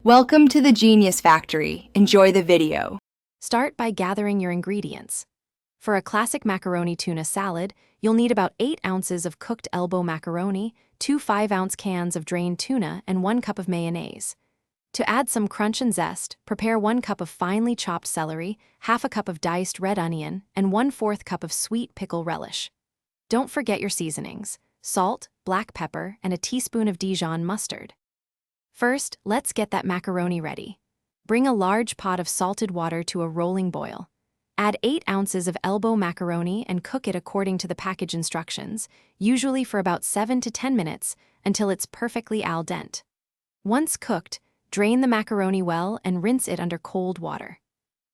Welcome to the Genius Factory. Enjoy the video. Start by gathering your ingredients. For a classic macaroni tuna salad, you'll need about 8 ounces of cooked elbow macaroni, 2 5-ounce cans of drained tuna, and 1 cup of mayonnaise. To add some crunch and zest, prepare 1 cup of finely chopped celery, half a cup of diced red onion, and 1/4 cup of sweet pickle relish. Don't forget your seasonings: salt, black pepper, and a teaspoon of Dijon mustard. First, let's get that macaroni ready. Bring a large pot of salted water to a rolling boil. Add 8 ounces of elbow macaroni and cook it according to the package instructions, usually for about 7 to 10 minutes, until it's perfectly al dente. Once cooked, drain the macaroni well and rinse it under cold water.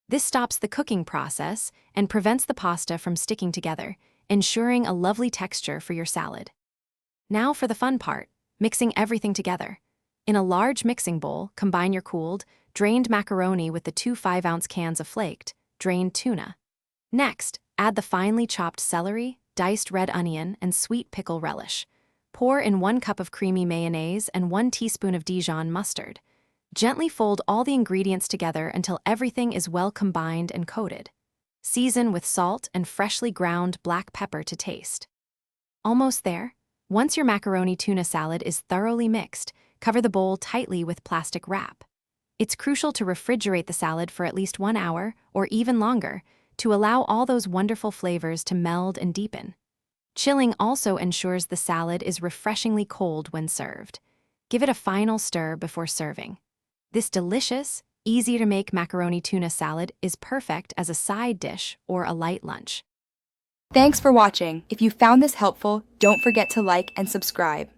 This stops the cooking process and prevents the pasta from sticking together, ensuring a lovely texture for your salad. Now for the fun part, mixing everything together. In a large mixing bowl, combine your cooled, drained macaroni with the 2 5-ounce cans of flaked, drained tuna. Next, add the finely chopped celery, diced red onion, and sweet pickle relish. Pour in 1 cup of creamy mayonnaise and 1 teaspoon of Dijon mustard. Gently fold all the ingredients together until everything is well combined and coated. Season with salt and freshly ground black pepper to taste. Almost there. Once your macaroni tuna salad is thoroughly mixed, cover the bowl tightly with plastic wrap. It's crucial to refrigerate the salad for at least 1 hour, or even longer, to allow all those wonderful flavors to meld and deepen. Chilling also ensures the salad is refreshingly cold when served. Give it a final stir before serving. This delicious, easy-to-make macaroni tuna salad is perfect as a side dish or a light lunch. Thanks for watching. If you found this helpful, don't forget to like and subscribe.